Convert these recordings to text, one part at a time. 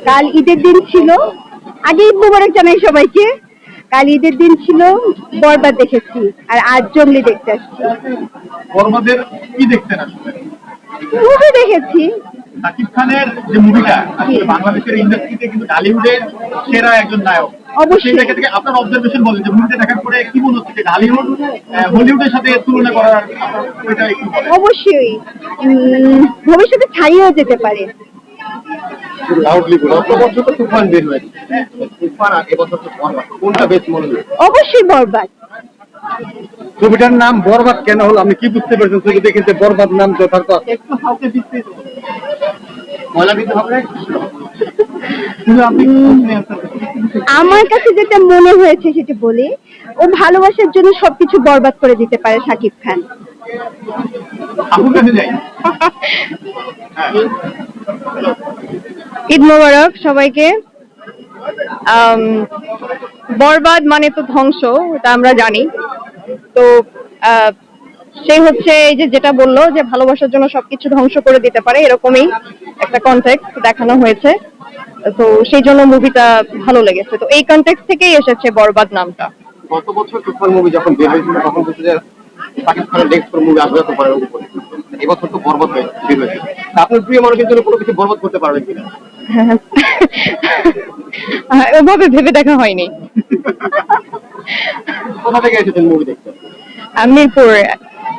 কাল ঈদের দিন ছিল, আগে ঈদ মোবারক জানাই সবাইকে। কাল ঈদের দিন ছিল, বরবাদ দেখেছি, আর আজ জঙ্গলি দেখতে আসছি। বরবাদের কি দেখতেন আসলে? মুভি দেখেছি। শাকিব খানের যে মুভিটা আসলে বাংলাদেশের ইন্ডাস্ট্রিতে কিন্তু ঢালিউডের সেরা একজন নায়ক। অবশ্যই। সেই জায়গা থেকে আপনার অবজারভেশন বলেন যে মুভিটা দেখার পরে কি মনে হচ্ছে যে ঢালিউড হলিউডের সাথে তুলনা করার ওইটা একটু বলেন। অবশ্যই ভবিষ্যতে ছাড়িয়েও যেতে পারে। লাউডলি বলুন। গত বছর তো তুফান বের হয়েছে, তুফান আর এবছর তো বরবাদ, কোনটা বেশ মনে হয়? অবশ্যই বরবাদ। ছবিটার নাম বরবাদ কেন হলো আপনি কি বুঝতে পেরেছেন? ছবি দেখে যে বরবাদ নাম যথার্থ একটু হালকা দিতে ময়লা দিতে হবে। আমার কাছে যেটা মনে হয়েছে সেটা বলি, ও ভালোবাসার জন্য সবকিছু বরবাদ করে দিতে পারে শাকিব খান। আপুর কাছে যাই। ঈদ মোবারক সবাইকে। বরবাদ মানে তো ধ্বংস, এটা আমরা জানি। তো সে হচ্ছে এই যে যেটা বললো যে ভালোবাসার জন্য সবকিছু ধ্বংস করে দিতে পারে, এরকমই একটা কনটেক্সট দেখানো হয়েছে। তো সেই জন্য মুভিটা ভালো লেগেছে। তো এই কনটেক্সট থেকেই এসেছে বরবাদ নামটা। গত বছর তুফান মুভি যখন বের হয়েছিল তখন বলছে যে শাকিব খানের নেক্সট কোন মুভি আসবে তুফানের উপরে। এবছর তো বরবাদ বের হয়েছে, আপনার প্রিয় মানুষের জন্য কোনো কিছু বরবাদ করতে পারবেন কিনা? ওভাবে ভেবে দেখা হয়নি। কোথা থেকে এসেছেন মুভি দেখতে? মিরপুর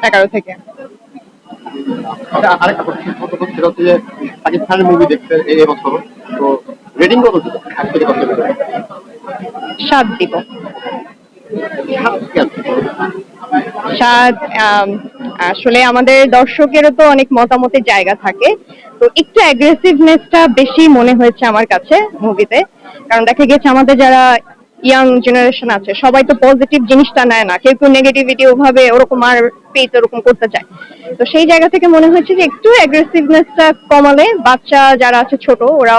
11 থেকে। আরেকটা কথা সেটা হচ্ছে যে শাকিব খানের মুভি দেখতে এই বছর তো রেটিং কত ছিল? 1 থেকে 10 এর 7 দিব। 7 আসলে আমাদের দর্শকেরও তো অনেক মতামতের জায়গা থাকে। তো একটু অ্যাগ্রেসিভনেসটা বেশি মনে হয়েছে আমার কাছে মুভিতে। কারণ দেখা গেছে আমাদের যারা ইয়াং জেনারেশন আছে সবাই তো পজিটিভ জিনিসটা নেয় না, কেউ কেউ নেগেটিভিটি ওভাবে ওরকম আর পেজ ওরকম করতে চায়। তো সেই জায়গা থেকে মনে হচ্ছে যে একটু অ্যাগ্রেসিভনেসটা কমালে বাচ্চা যারা আছে ছোট ওরা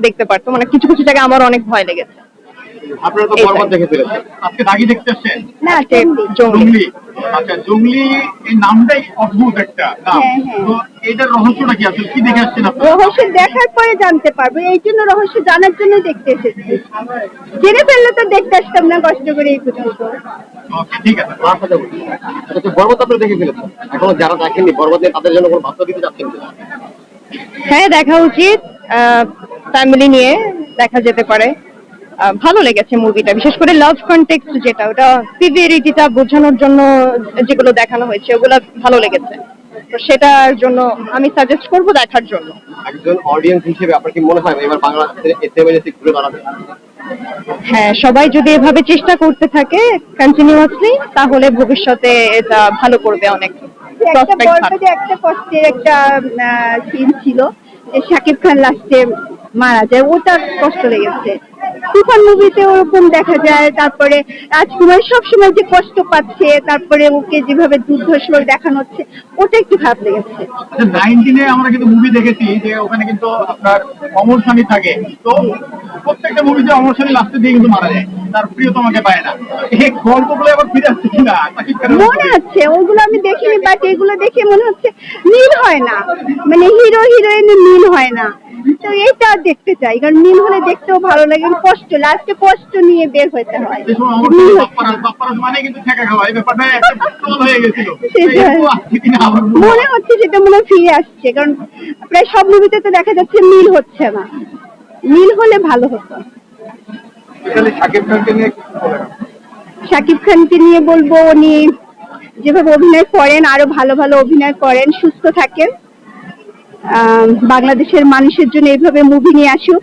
দেখতে পারতো। মানে কিছু কিছু জায়গায় আমার অনেক ভয় লেগেছে। আপনারা তো বরবাদ দেখে ফেলেছেন, আজকে দাগি দেখতে আসছেন? না, জঙ্গলি। আচ্ছা, জঙ্গলি এই নামটাই অদ্ভুত একটা নাম। তো এটার রহস্যটা কি আসলে, কি দেখে আসছেন আপনারা? রহস্য দেখার পরে জানতে পারবো, এই জন্য রহস্য জানার জন্য দেখতে এসেছি। জেনে ফেললে তো দেখতে আসতাম না কষ্ট করে এই পর্যন্ত। ওকে, ঠিক আছে। আচ্ছা, বরবাদ আপনারা দেখে ফেলেছেন, এখন যারা দেখেননি বরবাদে তাদের জন্য কোনো বার্তা দিতে চাচ্ছেন কিনা? হ্যাঁ, দেখা উচিত। ফ্যামিলি নিয়ে দেখা যেতে পারে। ভালো লেগেছে মুভিটা, বিশেষ করে লাভ কনটেক্সট যেটা, ওটা সিভিয়ারিটিটা বোঝানোর জন্য যেগুলো দেখানো হয়েছে ওগুলো ভালো লেগেছে। তো সেটার জন্য আমি সাজেস্ট করব দেখার জন্য। একজন অডিয়েন্স হিসেবে আপনার কি মনে হয় এবার বাংলাদেশের এসএমএসি ঘুরে দাঁড়াবে? হ্যাঁ, সবাই যদি এভাবে চেষ্টা করতে থাকে কন্টিনিউয়াসলি তাহলে ভবিষ্যতে এটা ভালো করবে অনেক। একটা কষ্টের একটা সিন ছিল যে শাকিব খান লাস্টে মারা যায়, ওটা কষ্ট লেগেছে। তুফান মুভিতে ওরকম দেখা যায়। তারপরে রাজকুমার সবসময় যে কষ্ট পাচ্ছে, তারপরে ওকে যেভাবে দুর্ধর্ষ দেখানো হচ্ছে, ওটা একটু খারাপ লেগেছে। 19 আমরা কিন্তু মুভি দেখেছি যে ওখানে কিন্তু আপনার অমর স্বামী থাকে, তো প্রত্যেকটা মুভিতে অমর স্বামী লাস্টের দিয়ে কিন্তু মারা যায়, তার প্রিয়তমাকে পায় না। এই গল্পগুলো আবার ফিরে আসছে কিনা মনে হচ্ছে, ওগুলো আমি দেখিনি, বাট এগুলো দেখে মনে হচ্ছে মিল হয় না, মানে হিরো হিরোইনের মিল হয় না। তো এটা দেখতে চাই, কারণ মিল হলে দেখতেও ভালো লাগে। কষ্ট, লাস্টে কষ্ট নিয়ে বের হতে হয়। মানে কিন্তু ঠেকা খাওয়া এই ব্যাপারটা একটা ট্রল হয়ে গেছিল। মনে হচ্ছে সেটা মনে ফিরে আসছে, কারণ প্রায় সব মুভিতে তো দেখা যাচ্ছে মিল হচ্ছে না। মিল হলে ভালো হতো। শাকিব খানকে নিয়ে বলবো, উনি যেভাবে অভিনয় করেন আরো ভালো ভালো অভিনয় করেন, সুস্থ থাকেন, বাংলাদেশের মানুষের জন্য এইভাবে মুভি নিয়ে আসুক।